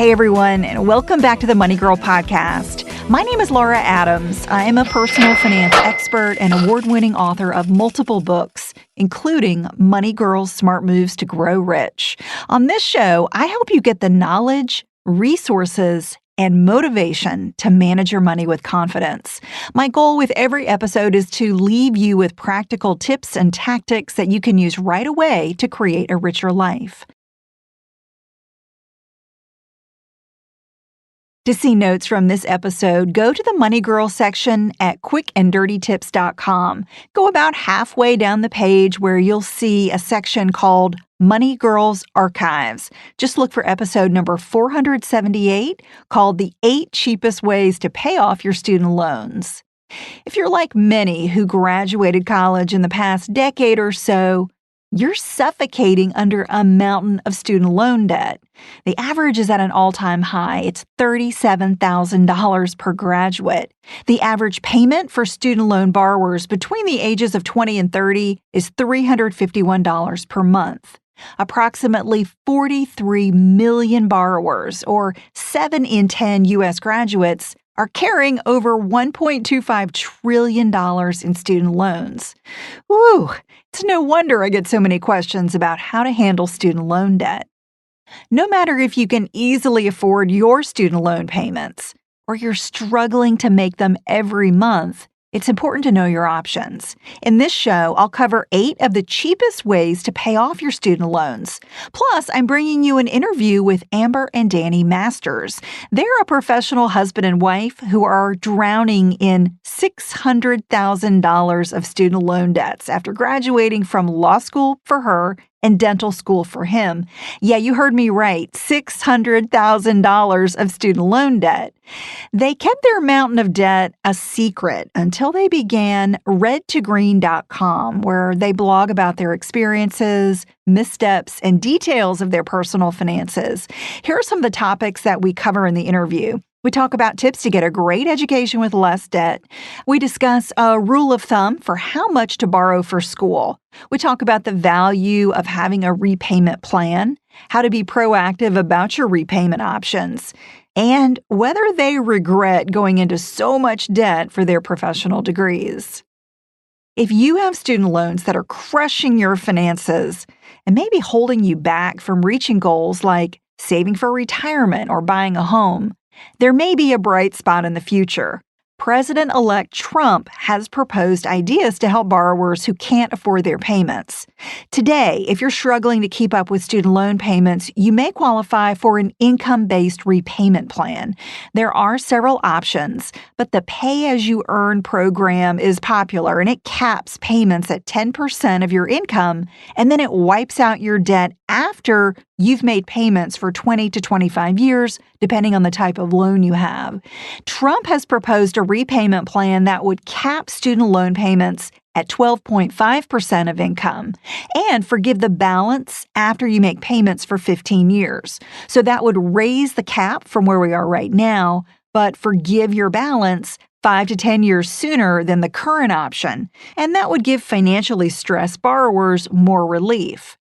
Hey everyone, and welcome back to the Money Girl podcast. My name is Laura Adams. I am a personal finance expert and award-winning author of multiple books, including Money Girl's Smart Moves to Grow Rich. On this show, I help you get the knowledge, resources, and motivation to manage your money with confidence. My goal with every episode is to leave you with practical tips and tactics that you can use right away to create a richer life. To see notes from this episode, go to the Money Girl section at quickanddirtytips.com. Go about halfway down the page where you'll see a section called Money Girls Archives. Just look for episode number 478 called The 8 Cheapest Ways to Pay Off Your Student Loans. If you're like many who graduated college in the past decade or so, you're suffocating under a mountain of student loan debt. The average is at an all-time high. It's $37,000 per graduate. The average payment for student loan borrowers between the ages of 20 and 30 is $351 per month. Approximately 43 million borrowers, or 7 in 10 U.S. graduates, are carrying over $1.25 trillion in student loans. Woo! It's no wonder I get so many questions about how to handle student loan debt. No matter if you can easily afford your student loan payments or you're struggling to make them every month, it's important to know your options. In this show, I'll cover 8 of the cheapest ways to pay off your student loans. Plus, I'm bringing you an interview with Amber and Danny Masters. They're a professional husband and wife who are drowning in $600,000 of student loan debts after graduating from law school for her and dental school for him. Yeah, you heard me right, $600,000 of student loan debt. They kept their mountain of debt a secret until they began redtogreen.com, where they blog about their experiences, missteps, and details of their personal finances. Here are some of the topics that we cover in the interview. We talk about tips to get a great education with less debt. We discuss a rule of thumb for how much to borrow for school. We talk about the value of having a repayment plan, how to be proactive about your repayment options, and whether they regret going into so much debt for their professional degrees. If you have student loans that are crushing your finances and maybe holding you back from reaching goals like saving for retirement or buying a home, there may be a bright spot in the future. President-elect Trump has proposed ideas to help borrowers who can't afford their payments. Today, if you're struggling to keep up with student loan payments, you may qualify for an income-based repayment plan. There are several options, but the pay-as-you-earn program is popular, and it caps payments at 10% of your income, and then it wipes out your debt after you've made payments for 20 to 25 years, depending on the type of loan you have. Trump has proposed a repayment plan that would cap student loan payments at 12.5% of income and forgive the balance after you make payments for 15 years. So that would raise the cap from where we are right now, but forgive your balance 5 to 10 years sooner than the current option. And that would give financially stressed borrowers more relief.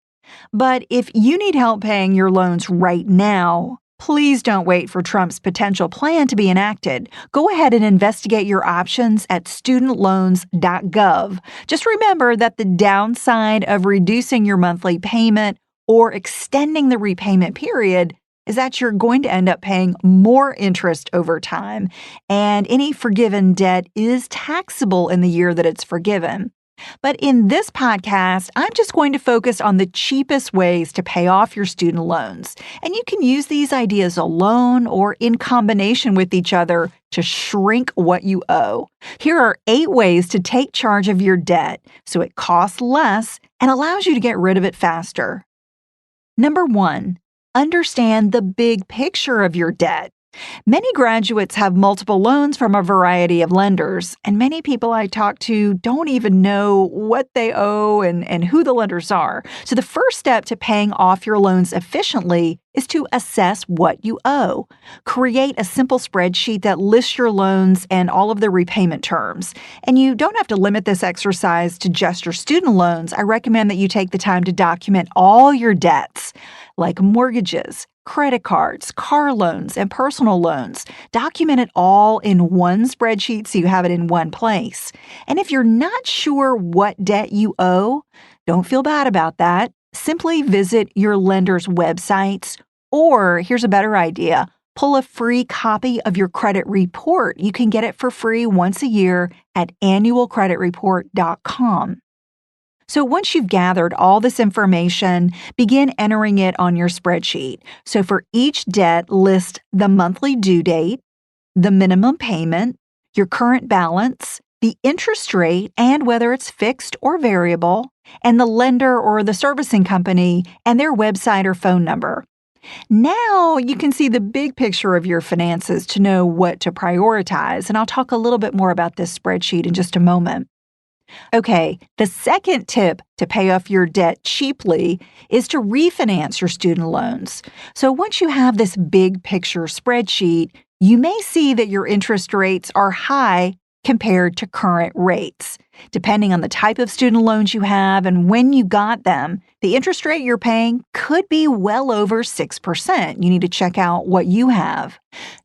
But if you need help paying your loans right now, please don't wait for Trump's potential plan to be enacted. Go ahead and investigate your options at studentloans.gov. Just remember that the downside of reducing your monthly payment or extending the repayment period is that you're going to end up paying more interest over time, and any forgiven debt is taxable in the year that it's forgiven. But in this podcast, I'm just going to focus on the cheapest ways to pay off your student loans. And you can use these ideas alone or in combination with each other to shrink what you owe. Here are 8 ways to take charge of your debt so it costs less and allows you to get rid of it faster. Number 1, understand the big picture of your debt. Many graduates have multiple loans from a variety of lenders, and many people I talk to don't even know what they owe and who the lenders are. So the first step to paying off your loans efficiently is to assess what you owe. Create a simple spreadsheet that lists your loans and all of the repayment terms. And you don't have to limit this exercise to just your student loans. I recommend that you take the time to document all your debts, like mortgages, credit cards, car loans, and personal loans. Document it all in one spreadsheet so you have it in one place. And if you're not sure what debt you owe, don't feel bad about that. Simply visit your lender's websites, or here's a better idea. Pull a free copy of your credit report. You can get it for free once a year at annualcreditreport.com. So once you've gathered all this information, begin entering it on your spreadsheet. So for each debt, list the monthly due date, the minimum payment, your current balance, the interest rate and whether it's fixed or variable, and the lender or the servicing company and their website or phone number. Now you can see the big picture of your finances to know what to prioritize, and I'll talk a little bit more about this spreadsheet in just a moment. Okay, the second tip to pay off your debt cheaply is to refinance your student loans. So once you have this big picture spreadsheet, you may see that your interest rates are high compared to current rates. Depending on the type of student loans you have and when you got them, the interest rate you're paying could be well over 6%. You need to check out what you have.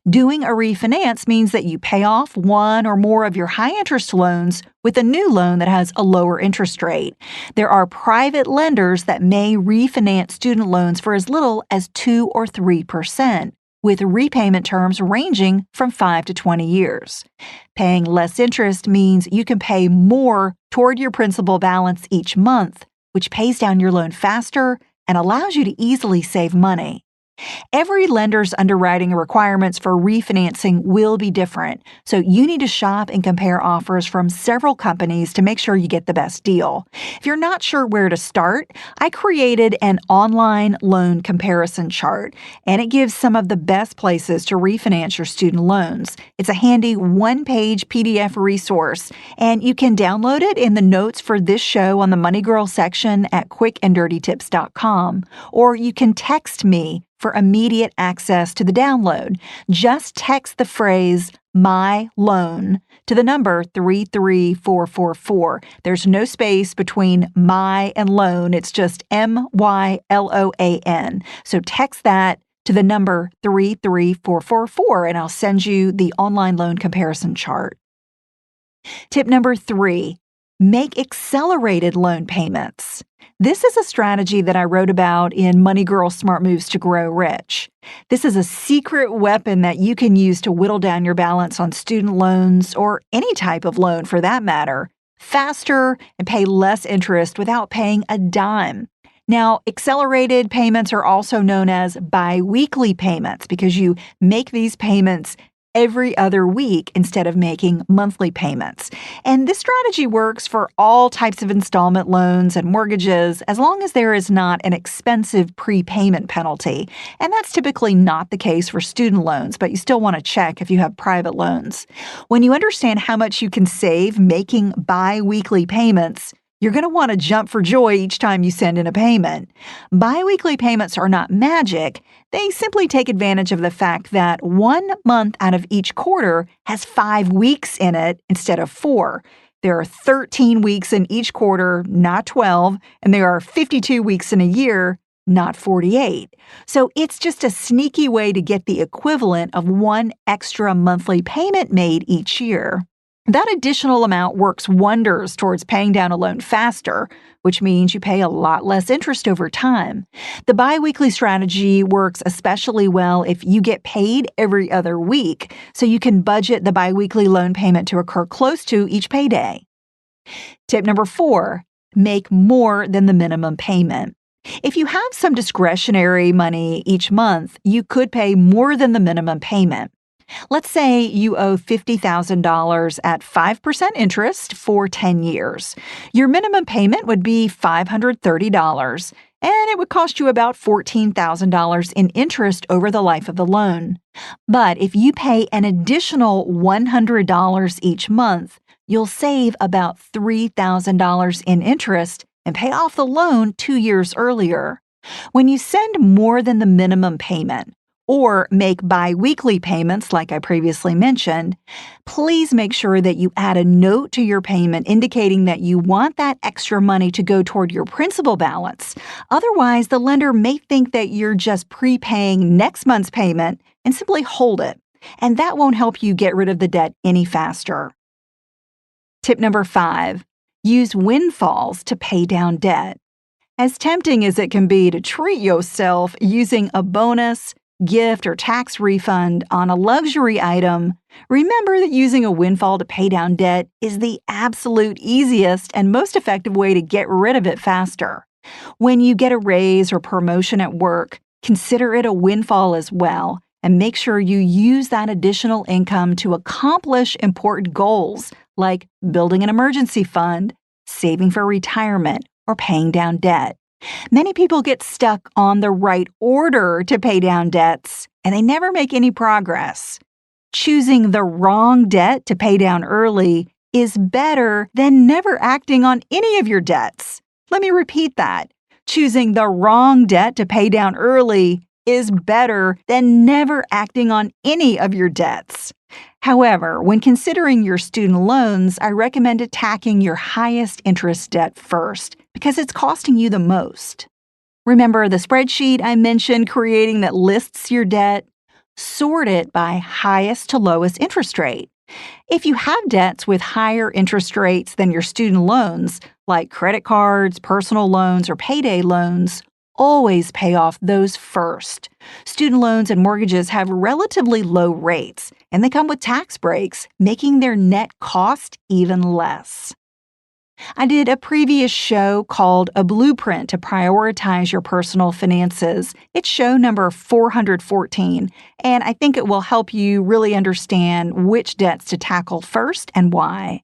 Doing a refinance means that you pay off one or more of your high-interest loans with a new loan that has a lower interest rate. There are private lenders that may refinance student loans for as little as 2 or 3%. With repayment terms ranging from 5 to 20 years. Paying less interest means you can pay more toward your principal balance each month, which pays down your loan faster and allows you to easily save money. Every lender's underwriting requirements for refinancing will be different, so you need to shop and compare offers from several companies to make sure you get the best deal. If you're not sure where to start, I created an online loan comparison chart, and it gives some of the best places to refinance your student loans. It's a handy one-page PDF resource, and you can download it in the notes for this show on the Money Girl section at quickanddirtytips.com, or you can text me for immediate access to the download. Just text the phrase "my loan" to the number 33444. There's no space between my and loan. It's just MYLOAN. So text that to the number 33444 and I'll send you the online loan comparison chart. Tip number 3, make accelerated loan payments. This is a strategy that I wrote about in Money Girl Smart Moves to Grow Rich. This is a secret weapon that you can use to whittle down your balance on student loans or any type of loan for that matter, faster and pay less interest without paying a dime. Now, accelerated payments are also known as biweekly payments because you make these payments every other week instead of making monthly payments. And this strategy works for all types of installment loans and mortgages as long as there is not an expensive prepayment penalty. And that's typically not the case for student loans, but you still want to check if you have private loans. When you understand how much you can save making bi-weekly payments, you're going to want to jump for joy each time you send in a payment. Biweekly payments are not magic. They simply take advantage of the fact that 1 month out of each quarter has 5 weeks in it instead of 4. There are 13 weeks in each quarter, not 12, and there are 52 weeks in a year, not 48. So it's just a sneaky way to get the equivalent of 1 extra monthly payment made each year. That additional amount works wonders towards paying down a loan faster, which means you pay a lot less interest over time. The biweekly strategy works especially well if you get paid every other week, so you can budget the biweekly loan payment to occur close to each payday. Tip number 4, make more than the minimum payment. If you have some discretionary money each month, you could pay more than the minimum payment. Let's say you owe $50,000 at 5% interest for 10 years. Your minimum payment would be $530, and it would cost you about $14,000 in interest over the life of the loan. But if you pay an additional $100 each month, you'll save about $3,000 in interest and pay off the loan 2 years earlier. When you send more than the minimum payment, or make biweekly payments like I previously mentioned, please make sure that you add a note to your payment indicating that you want that extra money to go toward your principal balance. Otherwise, the lender may think that you're just prepaying next month's payment and simply hold it. And that won't help you get rid of the debt any faster. Tip number 5, use windfalls to pay down debt. As tempting as it can be to treat yourself using a bonus, gift, or tax refund on a luxury item, remember that using a windfall to pay down debt is the absolute easiest and most effective way to get rid of it faster. When you get a raise or promotion at work, consider it a windfall as well, and make sure you use that additional income to accomplish important goals like building an emergency fund, saving for retirement, or paying down debt. Many people get stuck on the right order to pay down debts, and they never make any progress. Choosing the wrong debt to pay down early is better than never acting on any of your debts. Let me repeat that. Choosing the wrong debt to pay down early is better than never acting on any of your debts. However, when considering your student loans, I recommend attacking your highest interest debt first because it's costing you the most. Remember the spreadsheet I mentioned creating that lists your debt? Sort it by highest to lowest interest rate. If you have debts with higher interest rates than your student loans, like credit cards, personal loans, or payday loans, always pay off those first. Student loans and mortgages have relatively low rates, and they come with tax breaks, making their net cost even less. I did a previous show called A Blueprint to Prioritize Your Personal Finances. It's show number 414, and I think it will help you really understand which debts to tackle first and why.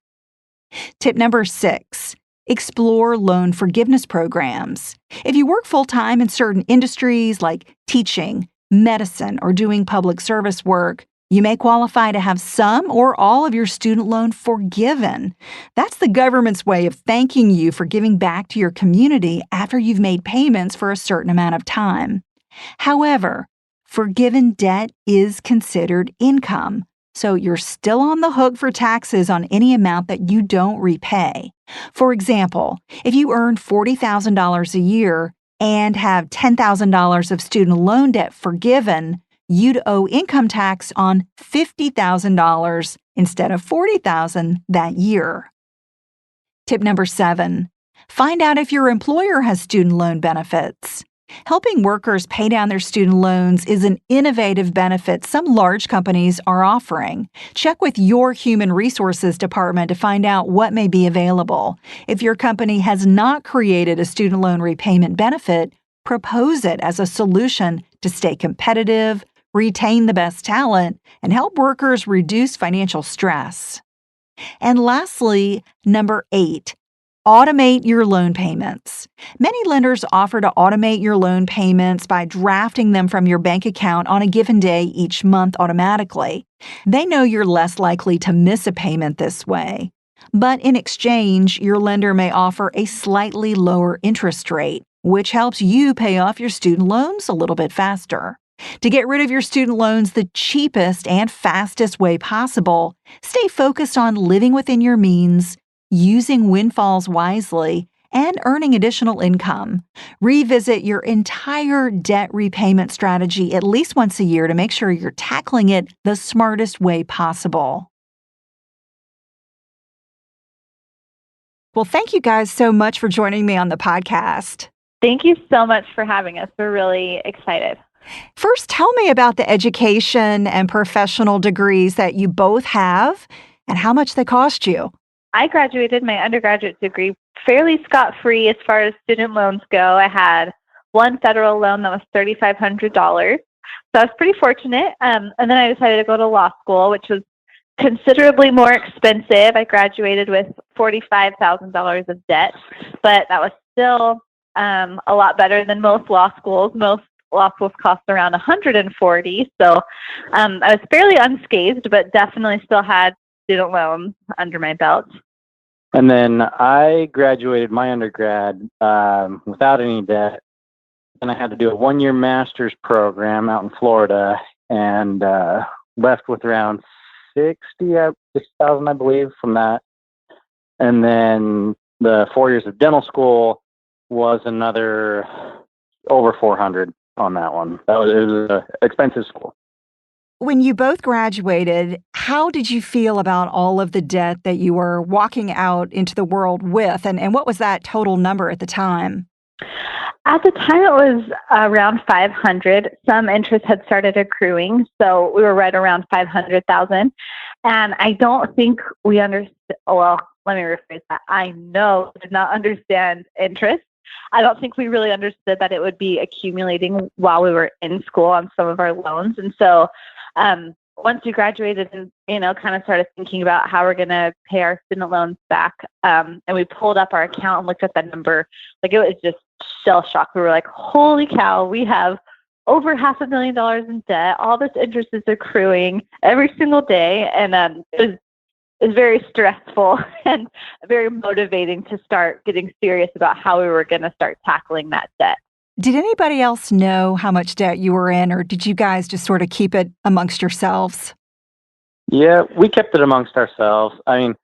Tip number 6. Explore loan forgiveness programs. If you work full-time in certain industries like teaching, medicine, or doing public service work, you may qualify to have some or all of your student loan forgiven. That's the government's way of thanking you for giving back to your community after you've made payments for a certain amount of time. However, forgiven debt is considered income, so you're still on the hook for taxes on any amount that you don't repay. For example, if you earn $40,000 a year and have $10,000 of student loan debt forgiven, you'd owe income tax on $50,000 instead of $40,000 that year. Tip number 7. Find out if your employer has student loan benefits. Helping workers pay down their student loans is an innovative benefit some large companies are offering. Check with your human resources department to find out what may be available. If your company has not created a student loan repayment benefit, propose it as a solution to stay competitive, retain the best talent, and help workers reduce financial stress. And lastly, number 8. Automate your loan payments. Many lenders offer to automate your loan payments by drafting them from your bank account on a given day each month automatically. They know you're less likely to miss a payment this way. But in exchange, your lender may offer a slightly lower interest rate, which helps you pay off your student loans a little bit faster. To get rid of your student loans the cheapest and fastest way possible, stay focused on living within your means, using windfalls wisely, and earning additional income. Revisit your entire debt repayment strategy at least once a year to make sure you're tackling it the smartest way possible. Well, thank you guys so much for joining me on the podcast. Thank you so much for having us. We're really excited. First, tell me about the education and professional degrees that you both have and how much they cost you. I graduated my undergraduate degree fairly scot-free as far as student loans go. I had one federal loan that was $3,500, so I was pretty fortunate. And then I decided to go to law school, which was considerably more expensive. I graduated with $45,000 of debt, but that was still a lot better than most law schools. Most law schools cost around $140,000, so I was fairly unscathed, but definitely still had student loans under my belt. And then I graduated my undergrad without any debt, and I had to do a 1-year master's program out in Florida, and left with around 60,000, I believe, from that. And then the 4 years of dental school was another over 400 on that one. It was an expensive school. When you both graduated, how did you feel about all of the debt that you were walking out into the world with? And what was that total number at the time? At the time, it was around 500. Some interest had started accruing, so we were right around 500,000. And I don't think we understood. Well, let me rephrase that. I know we did not understand interest. I don't think we really understood that it would be accumulating while we were in school on some of our loans. And so once we graduated and, kind of started thinking about how we're going to pay our student loans back, and we pulled up our account and looked at that number, like it was just shell shock. We were like, holy cow, we have over $500,000 in debt. All this interest is accruing every single day. And it was very stressful and very motivating to start getting serious about how we were going to start tackling that debt. Did anybody else know how much debt you were in, or did you guys just sort of keep it amongst yourselves? Yeah, we kept it amongst ourselves. I mean,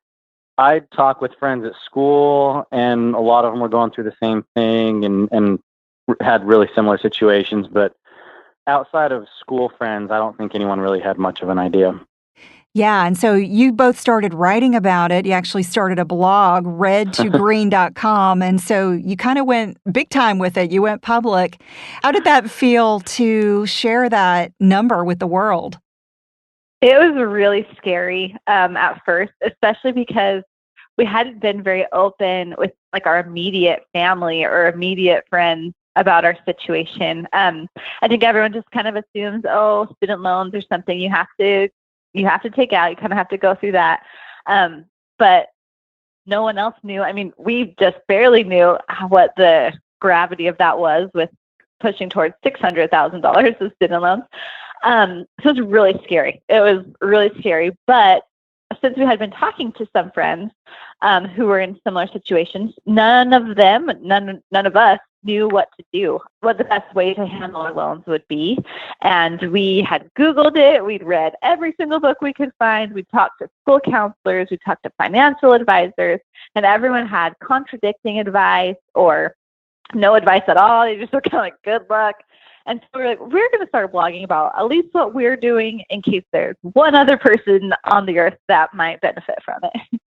I'd talk with friends at school, and a lot of them were going through the same thing and had really similar situations. But outside of school friends, I don't think anyone really had much of an idea. Yeah, and so you both started writing about it. You actually started a blog, red2green.com, and so you kind of went big time with it. You went public. How did that feel to share that number with the world? It was really scary at first, especially because we hadn't been very open with like our immediate family or immediate friends about our situation. I think everyone just kind of assumes, oh, student loans are something you have to take out. You kind of have to go through that. But no one else knew. I mean, we just barely knew what the gravity of that was, with pushing towards $600,000 of student loans. So it was really scary. It was really scary. But since we had been talking to some friends who were in similar situations, none of us knew what to do, what the best way to handle our loans would be. And we had Googled it. We'd read every single book we could find. We talked to school counselors. We talked to financial advisors, and everyone had contradicting advice or no advice at all. They just were kind of like, good luck. And so we're going to start blogging about at least what we're doing in case there's one other person on the earth that might benefit from it.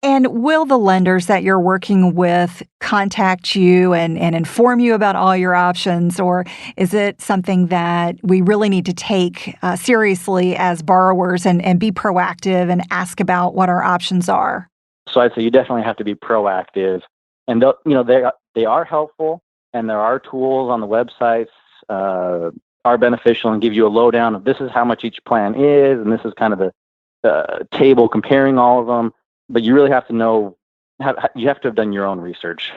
And will the lenders that you're working with contact you and inform you about all your options, or is it something that we really need to take seriously as borrowers and be proactive and ask about what our options are? So I'd say you definitely have to be proactive, and they are helpful, and there are tools on the websites are beneficial and give you a lowdown of this is how much each plan is, and this is kind of the table comparing all of them. But you really have to know, you have to have done your own research.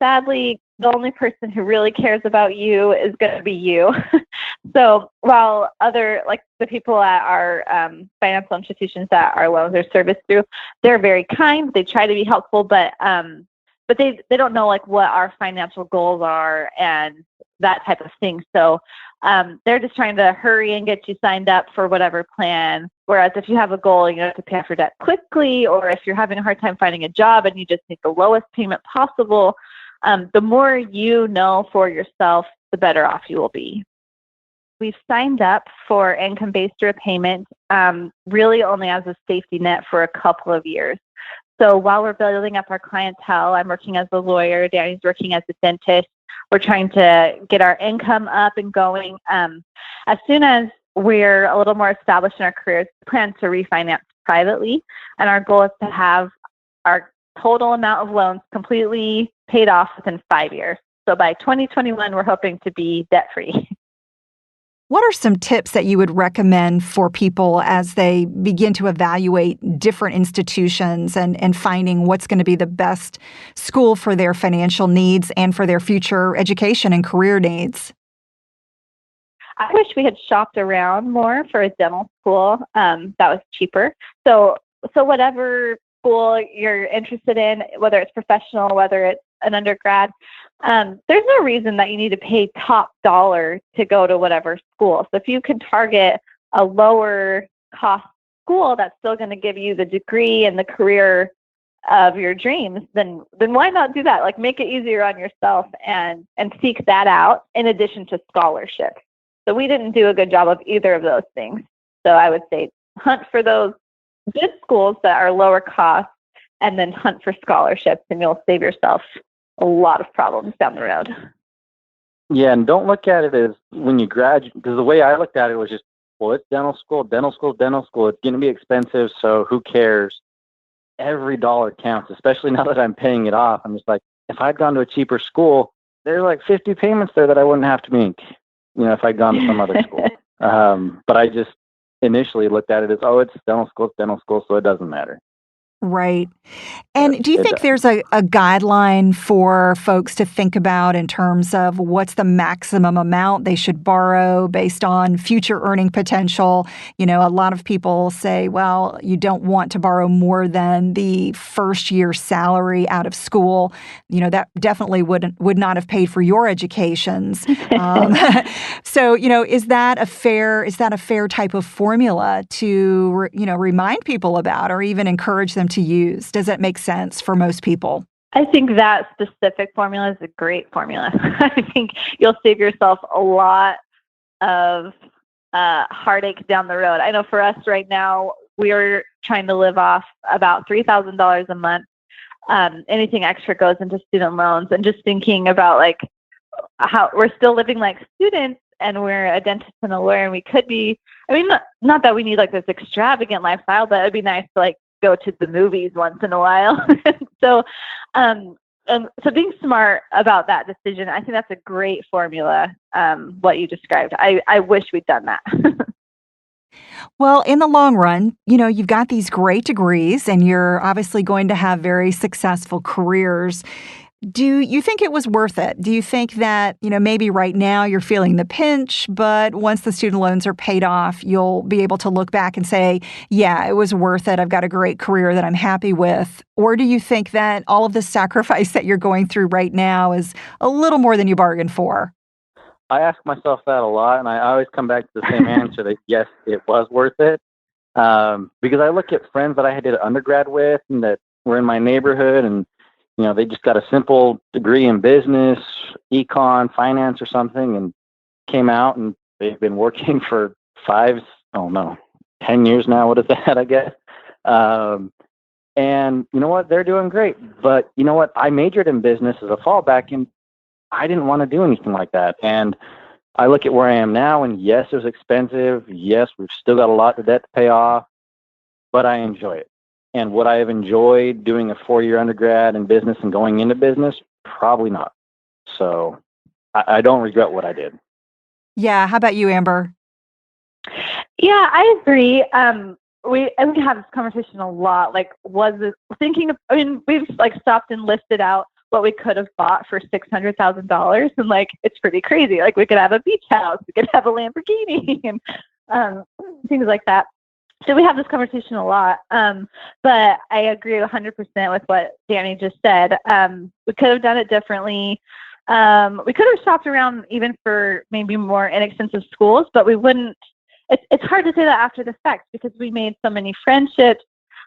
Sadly, the only person who really cares about you is going to be you. So while like the people at our financial institutions that our loans are serviced through, they're very kind. They try to be helpful, but they don't know like what our financial goals are and that type of thing. So they're just trying to hurry and get you signed up for whatever plan. Whereas if you have a goal, you have to pay off your debt quickly, or if you're having a hard time finding a job and you just need the lowest payment possible, the more you know for yourself, the better off you will be. We've signed up for income-based repayment really only as a safety net for a couple of years. So while we're building up our clientele, I'm working as a lawyer, Danny's working as a dentist. We're trying to get our income up and going. As soon as we're a little more established in our careers, we plan to refinance privately. And our goal is to have our total amount of loans completely paid off within 5 years. So by 2021, we're hoping to be debt-free. What are some tips that you would recommend for people as they begin to evaluate different institutions and finding what's going to be the best school for their financial needs and for their future education and career needs? I wish we had shopped around more for a dental school that was cheaper. So whatever school you're interested in, whether it's professional, whether it's an undergrad, there's no reason that you need to pay top dollar to go to whatever school. So if you can target a lower cost school that's still going to give you the degree and the career of your dreams, then why not do that? Like, make it easier on yourself and seek that out in addition to scholarship. So we didn't do a good job of either of those things. So I would say hunt for those good schools that are lower cost, and then hunt for scholarships, and you'll save yourself a lot of problems down the road. Yeah, and don't look at it as when you graduate, because the way I looked at it was just, well, it's dental school. It's going to be expensive, so who cares? Every dollar counts, especially now that I'm paying it off. I'm just like, if I'd gone to a cheaper school, there's like 50 payments there that I wouldn't have to make, if I'd gone to some other school. But I just initially looked at it as, it's dental school, so it doesn't matter. Right. And do you think there's a guideline for folks to think about in terms of what's the maximum amount they should borrow based on future earning potential? A lot of people say, well, you don't want to borrow more than the first year's salary out of school. That definitely would not have paid for your educations. So, is that a fair type of formula to, remind people about, or even encourage them to use? Does that make sense for most people? I think that specific formula is a great formula. I think you'll save yourself a lot of heartache down the road. I know for us right now, we are trying to live off about $3,000 a month. Anything extra goes into student loans, and just thinking about like how we're still living like students, and we're a dentist and a lawyer, and we could be, not that we need like this extravagant lifestyle, but it'd be nice to like go to the movies once in a while. So being smart about that decision, I think that's a great formula, what you described. I wish we'd done that. Well, in the long run, you've got these great degrees, and you're obviously going to have very successful careers. Do you think it was worth it? Do you think that, maybe right now you're feeling the pinch, but once the student loans are paid off, you'll be able to look back and say, yeah, it was worth it. I've got a great career that I'm happy with. Or do you think that all of the sacrifice that you're going through right now is a little more than you bargained for? I ask myself that a lot, and I always come back to the same answer that yes, it was worth it. Because I look at friends that I did undergrad with and that were in my neighborhood, and they just got a simple degree in business, econ, finance or something, and came out, and they've been working for 10 years now. What is that, I guess? And you know what? They're doing great. But you know what? I majored in business as a fallback, and I didn't want to do anything like that. And I look at where I am now, and yes, it was expensive. Yes, we've still got a lot of debt to pay off, but I enjoy it. And would I have enjoyed doing a 4-year undergrad in business and going into business? Probably not. So I don't regret what I did. Yeah. How about you, Amber? Yeah, I agree. We have this conversation a lot. Like, we've like stopped and listed out what we could have bought for $600,000, and like, it's pretty crazy. Like, we could have a beach house, we could have a Lamborghini, and things like that. So we have this conversation a lot, but I agree 100% with what Danny just said. We could have done it differently. We could have shopped around even for maybe more inexpensive schools, but we wouldn't. It's hard to say that after the fact, because we made so many friendships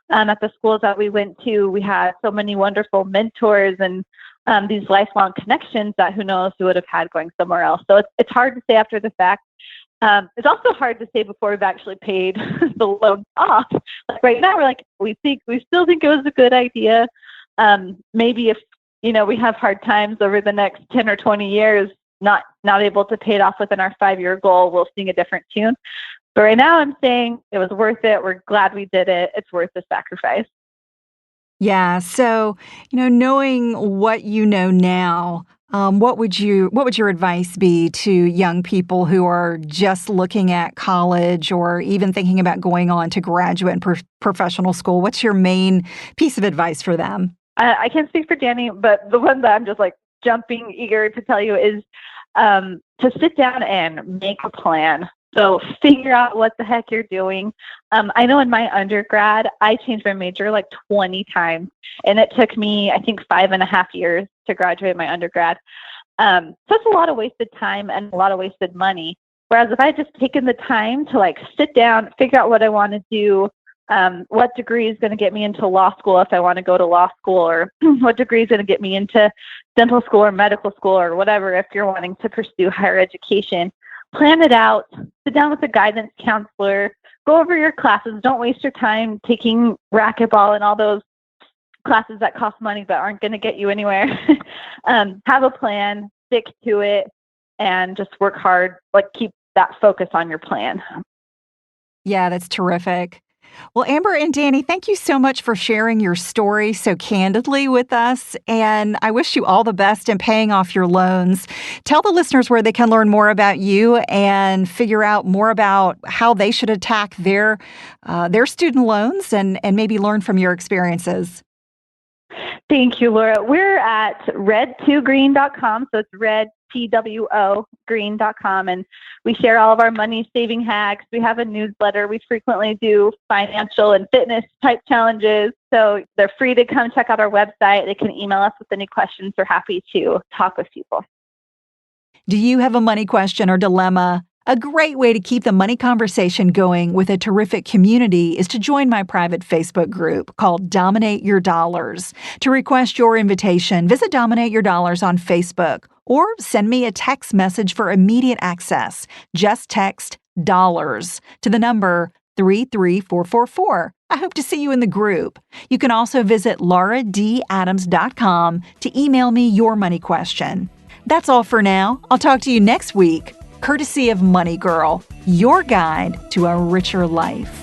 at the schools that we went to. We had so many wonderful mentors and these lifelong connections that who knows we would have had going somewhere else. So it's hard to say after the fact. It's also hard to say before we've actually paid the loan off. Like right now, we still think it was a good idea. Maybe if we have hard times over the next 10 or 20 years, not able to pay it off within our 5-year goal, we'll sing a different tune. But right now, I'm saying it was worth it. We're glad we did it. It's worth the sacrifice. Yeah. So, knowing what you know now, what would your advice be to young people who are just looking at college or even thinking about going on to graduate and professional school? What's your main piece of advice for them? I can't speak for Danny, but the one that I'm just like jumping eager to tell you is to sit down and make a plan. So figure out what the heck you're doing. I know in my undergrad, I changed my major like 20 times, and it took me, I think, 5.5 years to graduate my undergrad. So it's a lot of wasted time and a lot of wasted money. Whereas if I had just taken the time to like sit down, figure out what I want to do, what degree is going to get me into law school if I want to go to law school, or what degree is going to get me into dental school or medical school or whatever if you're wanting to pursue higher education. Plan it out, sit down with a guidance counselor, go over your classes. Don't waste your time taking racquetball and all those classes that cost money but aren't going to get you anywhere. Have a plan, stick to it, and just work hard. Like, keep that focus on your plan. Yeah, that's terrific. Well, Amber and Danny, thank you so much for sharing your story so candidly with us. And I wish you all the best in paying off your loans. Tell the listeners where they can learn more about you and figure out more about how they should attack their student loans and maybe learn from your experiences. Thank you, Laura. We're at red2green.com. So it's red, TWO, green.com. And we share all of our money saving hacks. We have a newsletter. We frequently do financial and fitness type challenges. So they're free to come check out our website. They can email us with any questions. We're happy to talk with people. Do you have a money question or dilemma? A great way to keep the money conversation going with a terrific community is to join my private Facebook group called Dominate Your Dollars. To request your invitation, visit Dominate Your Dollars on Facebook or send me a text message for immediate access. Just text dollars to the number 33444. I hope to see you in the group. You can also visit lauradadams.com to email me your money question. That's all for now. I'll talk to you next week, courtesy of Money Girl, your guide to a richer life.